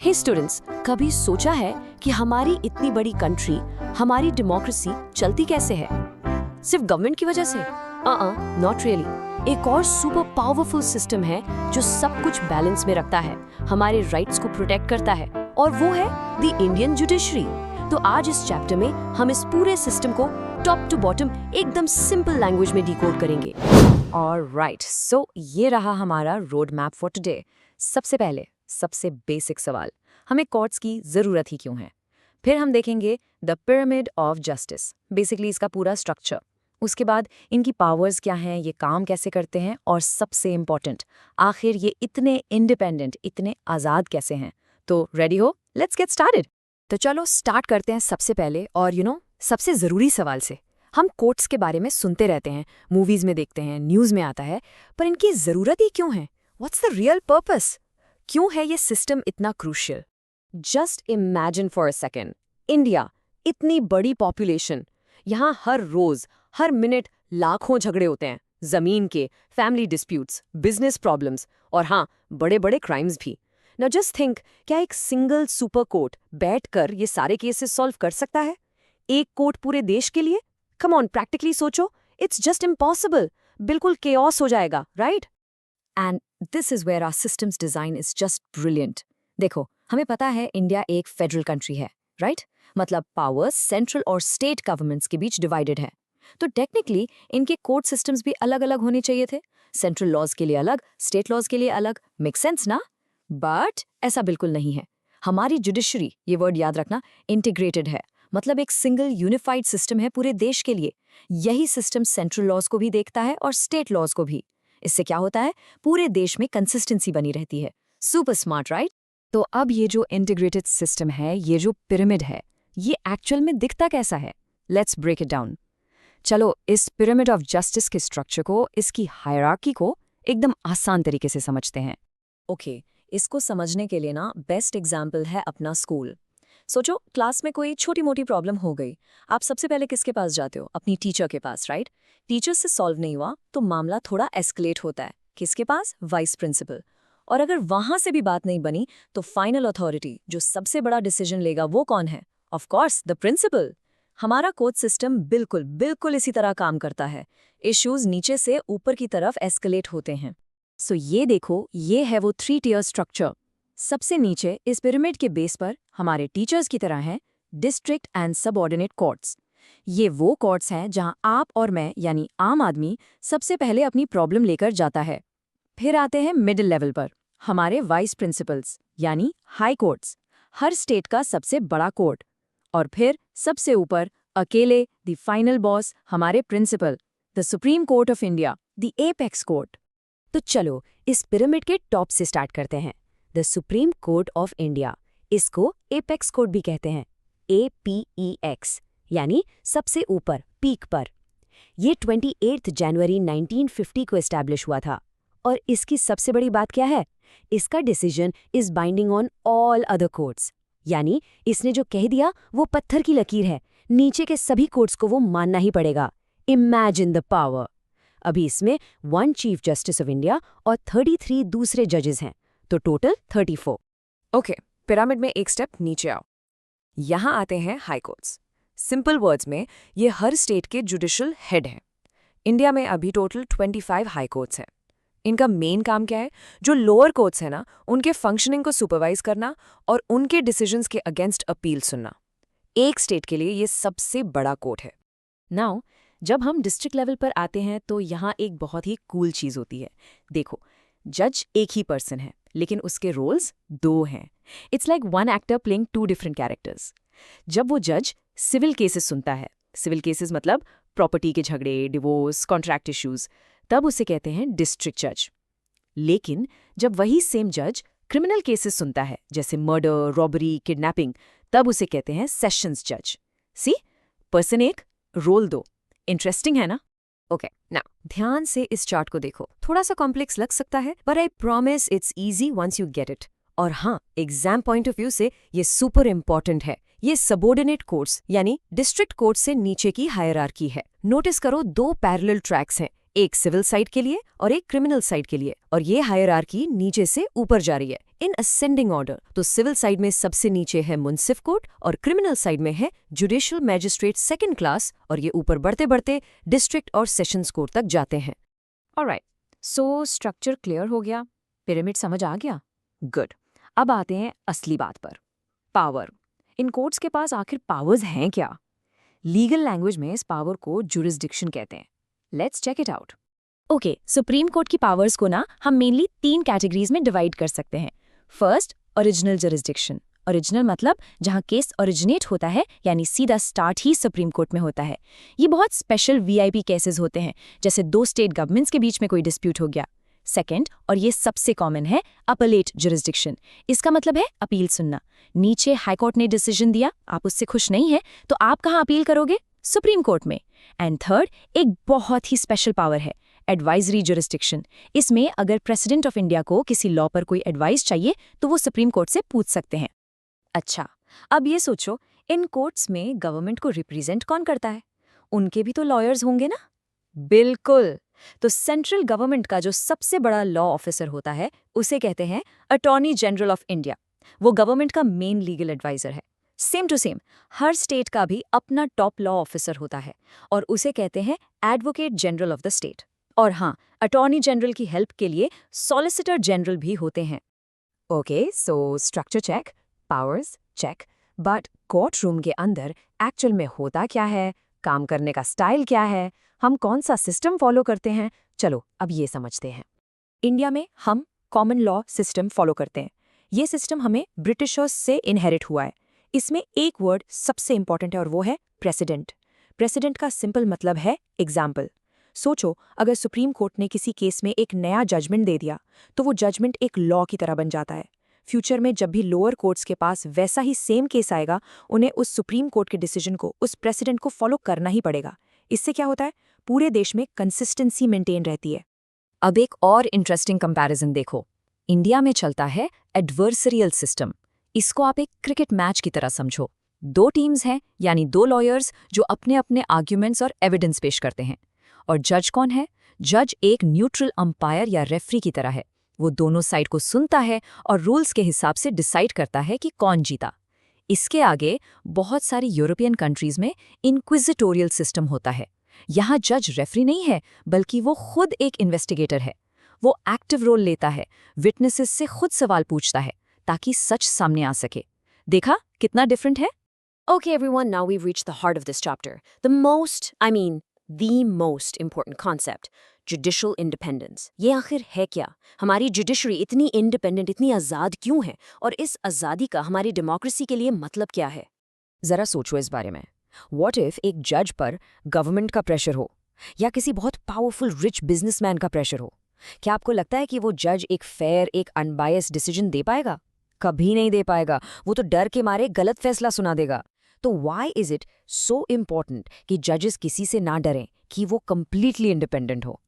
हे students, कभी सोचा है कि हमारी इतनी बड़ी कंट्री, हमारी डेमोक्रेसी चलती कैसे है? सिर्फ गवर्नमेंट की वजह से? Not really. एक और सुपर पावरफुल सिस्टम है जो सब कुछ बैलेंस में रखता है, हमारे राइट्स को प्रोटेक्ट करता है, और वो है द इंडियन जुडिशरी। तो आज इस चैप्टर में हम इस पूरे सिस्टम को टॉप टू बॉटम एकदम सिंपल लैंग्वेज में डिकोड करेंगे। ऑलराइट, सो ये रहा हमारा रोड मैप फॉर टुडे। सबसे पहले सबसे बेसिक सवाल, हमें कोर्ट्स की ज़रूरत ही क्यों है? फिर हम देखेंगे the pyramid of justice, basically इसका पूरा स्ट्रक्चर। उसके बाद इनकी पावर्स क्या हैं, ये काम कैसे करते हैं, और सबसे इम्पॉर्टेंट, आखिर ये इतने इंडिपेंडेंट, इतने आज़ाद कैसे हैं? तो रेडी हो? Let's get started. तो चलो स्टार्ट करते हैं सबसे पहले, और सबसे ज़रूरी सवाल से। हम कोर्ट्स के बारे में सुनते रहते हैं, मूवीज़ में देखते हैं, न्यूज़ में आता है, पर इनकी ज़रूरत ही क्यों है? What's the real purpose? क्यों है ये सिस्टम इतना crucial? Just imagine for a second, India, इतनी बड़ी पॉपुलेशन, यहाँ हर रोज हर मिनट लाखों झगड़े होते हैं, जमीन के, फैमिली डिस्प्यूट्स, बिजनेस प्रॉब्लम्स, और हाँ, बड़े बड़े क्राइम्स भी। नाउ जस्ट थिंक, क्या एक सिंगल सुपर कोर्ट बैठकर ये सारे केसेस सॉल्व कर सकता है? एक कोर्ट पूरे देश के लिए? कम ऑन, प्रैक्टिकली सोचो, इट्स जस्ट इम्पॉसिबल। बिल्कुल केओस हो जाएगा, right? And this is where our systems design is just brilliant. देखो, हमें पता है इंडिया एक फेडरल कंट्री है, राइट? मतलब पावर्स सेंट्रल और स्टेट गवर्नमेंट्स के बीच डिवाइडेड है। तो टेक्निकली इनके कोर्ट सिस्टम्स भी अलग अलग होने चाहिए थे, सेंट्रल लॉज के लिए अलग, स्टेट लॉज के लिए अलग। मेक सेंस ना? बट ऐसा बिल्कुल नहीं है। हमारी जुडिशरी, ये वर्ड याद रखना, इंटीग्रेटेड है, मतलब एक सिंगल यूनिफाइड सिस्टम है पूरे देश के लिए। यही सिस्टम सेंट्रल लॉज को भी देखता है और स्टेट लॉज को भी। इससे क्या होता है? पूरे देश में कंसिस्टेंसी बनी रहती है। Super smart, right? तो अब ये जो इंटीग्रेटेड सिस्टम है, ये जो पिरामिड है, ये एक्चुअल में दिखता कैसा है? Let's break it down. चलो इस पिरामिड ऑफ जस्टिस के स्ट्रक्चर को, इसकी हायरार्की को एकदम आसान तरीके से समझते हैं। ओके, इसको समझने के लिए ना बेस्ट एग्जाम्पल है अपना स्कूल। सोचो, क्लास में कोई छोटी मोटी प्रॉब्लम हो गई, आप सबसे पहले किसके पास जाते हो? अपनी टीचर के पास, राइट? टीचर से सॉल्व नहीं हुआ तो मामला थोड़ा एस्केलेट होता है, किसके पास? Vice principal. और अगर वहां से भी बात नहीं बनी तो फाइनल अथॉरिटी, जो सबसे बड़ा डिसीजन लेगा, वो कौन है? Of course the principal. हमारा कोर्ट सिस्टम बिल्कुल बिल्कुल इसी तरह काम करता है। इश्यूज नीचे से ऊपर की तरफ एस्केलेट होते हैं। सो ये देखो, ये है वो 3 टियर स्ट्रक्चर। सबसे नीचे इस पिरामिड के बेस पर हमारे टीचर्स की तरह हैं डिस्ट्रिक्ट एंड सबऑर्डिनेट कोर्ट्स। ये वो कोर्ट्स हैं जहां आप और मैं, यानी आम आदमी, सबसे पहले अपनी प्रॉब्लम लेकर जाता है। फिर आते हैं मिडिल लेवल पर हमारे वाइस प्रिंसिपल्स, यानी हाई कोर्ट्स, हर स्टेट का सबसे बड़ा कोर्ट। और फिर सबसे ऊपर अकेले द फाइनल बॉस, हमारे principal, the supreme court of India, the apex court. तो चलो इस पिरामिड के टॉप से स्टार्ट करते हैं। The supreme court of India, इसको एपेक्स कोर्ट भी कहते हैं, APEX, यानी सबसे ऊपर, पीक पर। ये 28 जनवरी 1950 को एस्टैब्लिश हुआ था। और इसकी सबसे बड़ी बात क्या है? इसका decision is binding on all other courts, यानी इसने जो कह दिया वो पत्थर की लकीर है, नीचे के सभी कोर्ट्स को वो मानना ही पड़ेगा। Imagine the power. अभी इसमें 1 चीफ जस्टिस ऑफ इंडिया और 33 दूसरे जजेस हैं, तो टोटल 34। ओके, पिरामिड में एक स्टेप नीचे आओ। यहां आते हैं हाई कोर्ट्स। सिंपल वर्ड्स में ये हर स्टेट के जुडिशल हेड हैं। इंडिया में अभी टोटल 25 हाई कोर्ट्स हैं। इनका मेन काम क्या है? जो लोअर कोर्ट्स हैं ना, उनके फंक्शनिंग को सुपरवाइज करना और उनके डिसीजंस के अगेंस्ट अपील सुनना। एक स्टेट के लिए ये सबसे बड़ा कोर्ट है। नाउ जब हम डिस्ट्रिक्ट लेवल पर आते हैं तो यहाँ एक बहुत ही कूल चीज़ होती है। देखो, जज एक ही पर्सन है, लेकिन उसके रोल्स 2 हैं। It's like 1 actor playing 2 different characters. जब वो जज सिविल केसेस सुनता है, सिविल केसेस मतलब प्रॉपर्टी के झगड़े, डिवोर्स, कॉन्ट्रैक्ट इश्यूज, तब उसे कहते हैं डिस्ट्रिक्ट जज। लेकिन जब वही सेम जज क्रिमिनल केसेस सुनता है, जैसे मर्डर, रॉबरी, किडनैपिंग, तब उसे कहते हैं सेशंस जज। सी, पर्सन 1, रोल 2। इंटरेस्टिंग है ना? ओके, नाउ ध्यान से इस चार्ट को देखो। थोड़ा सा कॉम्प्लेक्स लग सकता है, पर I promise it's easy once you get it. और हाँ, एग्जाम पॉइंट ऑफ व्यू से ये सुपर इंपॉर्टेंट है। ये सबऑर्डिनेट कोर्ट्स, यानी डिस्ट्रिक्ट कोर्ट से नीचे की हायरार्की है। नोटिस करो, 2 पैरेलल ट्रैक्स हैं, एक सिविल साइड के लिए और एक क्रिमिनल साइड के लिए, और ये हायरार्की नीचे से ऊपर जा रही है। In ascending order. तो सिविल साइड में सबसे नीचे है मुंसिफ कोर्ट और क्रिमिनल साइड में है जुडिशियल मैजिस्ट्रेट सेकंड क्लास, और ये ऊपर बढ़ते बढ़ते डिस्ट्रिक्ट और सेशंस कोर्ट तक जाते हैं। ऑलराइट, सो स्ट्रक्चर क्लियर हो गया, पिरामिड समझ आ गया। गुड। अब आते हैं असली बात पर, पावर। इन कोर्ट्स के पास आखिर पावर्स हैं क्या? लीगल लैंग्वेज में इस पावर को जुरिस्डिक्शन कहते हैं। Let's check it out. Okay, supreme court की पावर्स को ना हम मेनली 3 कैटेगरीज में डिवाइड कर सकते हैं। First, original jurisdiction. ओरिजिनल मतलब जहां केस ओरिजिनेट होता है, यानी सीधा स्टार्ट ही सुप्रीम कोर्ट में होता है। ये बहुत स्पेशल वीआईपी केसेस होते हैं, जैसे 2 स्टेट गवर्नमेंट्स के बीच में कोई डिस्प्यूट हो गया। सेकंड, और ये सबसे कॉमन है, अपीलेट जुरिस्डिक्शन। इसका मतलब है अपील सुनना। नीचे हाईकोर्ट ने डिसीजन दिया, आप उससे खुश नहीं है, तो आप कहाँ अपील करोगे? सुप्रीम कोर्ट में। एंड थर्ड, एक बहुत ही स्पेशल पावर है, एडवाइजरी जुरिस्डिक्शन। इसमें अगर प्रेसिडेंट ऑफ इंडिया को किसी लॉ पर कोई एडवाइस चाहिए तो वो सुप्रीम कोर्ट से पूछ सकते हैं। अच्छा, अब ये सोचो, इन कोर्ट्स में गवर्नमेंट को रिप्रेजेंट कौन करता है? उनके भी तो लॉयर्स होंगे ना? बिल्कुल। तो सेंट्रल गवर्नमेंट का जो सबसे बड़ा लॉ ऑफिसर होता है, उसे कहते हैं अटॉर्नी जनरल ऑफ इंडिया। वो गवर्नमेंट का मेन लीगल एडवाइजर है। सेम टू सेम, हर स्टेट का भी अपना टॉप लॉ ऑफिसर होता है, और उसे कहते हैं advocate general of the state. और हाँ, अटॉर्नी जनरल की हेल्प के लिए सॉलिसिटर जनरल भी होते हैं। Okay, so structure check, powers check, but court room के अंदर एक्चुअल में होता क्या है, काम करने का स्टाइल क्या है, हम कौन सा सिस्टम फॉलो करते हैं, चलो अब ये समझते हैं। इंडिया में हम कॉमन लॉ सिस्टम फॉलो करते हैं। ये सिस्टम हमें ब्रिटिशर्स से इनहेरिट हुआ है। इसमें एक वर्ड सबसे इंपॉर्टेंट है और वो है प्रेसिडेंट। प्रेसिडेंट का सिंपल मतलब है एग्जाम्पल। सोचो, अगर सुप्रीम कोर्ट ने किसी केस में एक नया जजमेंट दे दिया तो वो जजमेंट एक लॉ की तरह बन जाता है। फ्यूचर में जब भी लोअर कोर्ट्स के पास वैसा ही सेम केस आएगा, उन्हें उस सुप्रीम कोर्ट के डिसीजन को, उस प्रेसिडेंट को फॉलो करना ही पड़ेगा। इससे क्या होता है, पूरे देश में कंसिस्टेंसी मेंटेन रहती है। अब एक और इंटरेस्टिंग कंपैरिजन देखो। इंडिया में चलता है एडवर्सरियल सिस्टम। इसको आप एक क्रिकेट मैच की तरह समझो। 2 टीम्स हैं, यानी 2 लॉयर्स जो अपने अपने आर्ग्यूमेंट्स और एविडेंस पेश करते हैं। और जज कौन है? जज एक न्यूट्रल अंपायर या रेफरी की तरह है। वो दोनों साइड को सुनता है और रूल्स के हिसाब से डिसाइड करता है कि कौन जीता। इसके आगे बहुत सारी यूरोपियन कंट्रीज में इंक्विजिटोरियल सिस्टम होता है। यहाँ जज रेफरी नहीं है, बल्कि वो खुद एक इन्वेस्टिगेटर है। वो एक्टिव रोल लेता है, विटनेसेस से खुद सवाल पूछता है ताकि सच सामने आ सके। देखा कितना डिफरेंट है? Okay, everyone, now we've reached the heart of this chapter. The most important concept, judicial independence. ये आखिर है क्या? हमारी जुडिशरी इतनी इंडिपेंडेंट, इतनी आज़ाद क्यों है? और इस आज़ादी का हमारी डेमोक्रेसी के लिए मतलब क्या है? जरा सोचो इस बारे में। व्हाट इफ एक जज पर गवर्नमेंट का प्रेशर हो, या किसी बहुत पावरफुल रिच बिजनेसमैन का प्रेशर हो? क्या आपको लगता है कि वो जज एक फेयर, एक अनबायस्ड डिसीजन दे पाएगा? कभी नहीं दे पाएगा। वो तो डर के मारे गलत फैसला सुना देगा। तो why is it so important कि जजेस किसी से ना डरें, कि वो कंप्लीटली इंडिपेंडेंट हो?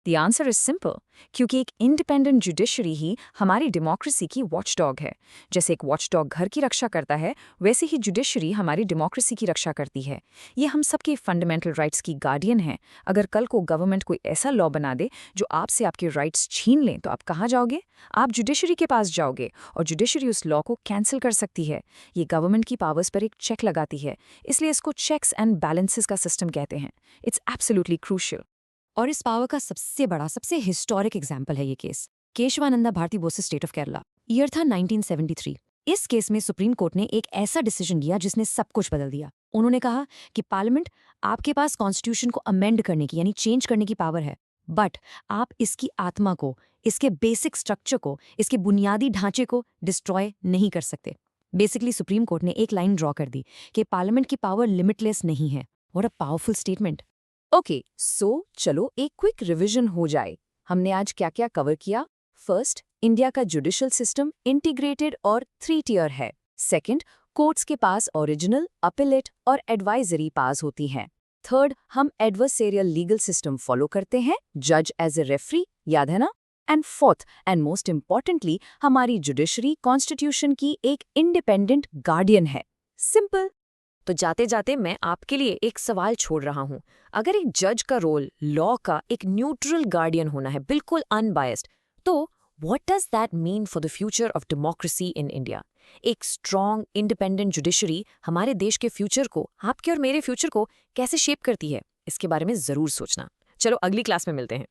द आंसर इज सिंपल, क्योंकि एक इंडिपेंडेंट जुडिशरी ही हमारी डेमोक्रेसी की वॉचडॉग है। जैसे एक वॉचडॉग घर की रक्षा करता है, वैसे ही जुडिशरी हमारी डेमोक्रेसी की रक्षा करती है। ये हम सबके फंडामेंटल राइट्स की गार्डियन है। अगर कल को गवर्नमेंट कोई ऐसा लॉ बना दे जो आपसे आपके राइट्स छीन लें, तो आप कहाँ जाओगे? आप जुडिशरी के पास जाओगे, और जुडिशरी उस लॉ को कैंसिल कर सकती है। ये गवर्नमेंट की पावर्स पर एक चेक लगाती है, इसलिए इसको चेक्स एंड बैलेंसेस का सिस्टम कहते हैं। It's absolutely crucial. और इस पावर का सबसे बड़ा, सबसे हिस्टोरिक एग्जाम्पल है ये case, Kesavananda Bharati versus state of Kerala. Year था 1973। इस केस में सुप्रीम कोर्ट ने एक ऐसा डिसीजन लिया जिसने सब कुछ बदल दिया। उन्होंने कहा कि पार्लियामेंट, आपके पास कॉन्स्टिट्यूशन को अमेंड करने की, यानी चेंज करने की पावर है, बट आप इसकी आत्मा को, इसके बेसिक स्ट्रक्चर को, इसके बुनियादी ढांचे को डिस्ट्रॉय नहीं कर सकते। बेसिकली सुप्रीम कोर्ट ने एक लाइन ड्रॉ कर दी कि पार्लियामेंट की पावर लिमिटलेस नहीं है। What a powerful statement. Okay, so चलो एक क्विक रिवीजन हो जाए। हमने आज क्या क्या कवर किया? फर्स्ट, इंडिया का जुडिशियल सिस्टम इंटीग्रेटेड और 3 टियर है। सेकंड, कोर्ट्स के पास ओरिजिनल, अपीलेट और एडवाइजरी पास होती हैं। थर्ड, हम एडवर्सेरियल लीगल सिस्टम फॉलो करते हैं, जज एज ए रेफरी, याद है ना? And fourth and most importantly, हमारी जुडिशरी कॉन्स्टिट्यूशन की एक इंडिपेंडेंट गार्डियन है। सिंपल। तो जाते जाते मैं आपके लिए एक सवाल छोड़ रहा हूं। अगर एक जज का रोल लॉ का एक न्यूट्रल गार्डियन होना है, बिल्कुल अनबायस्ड, तो What does that mean for the future of democracy in India? एक स्ट्रॉन्ग इंडिपेंडेंट जुडिशरी हमारे देश के फ्यूचर को, आपके और मेरे फ्यूचर को कैसे शेप करती है, इसके बारे में जरूर सोचना। चलो अगली क्लास में मिलते हैं।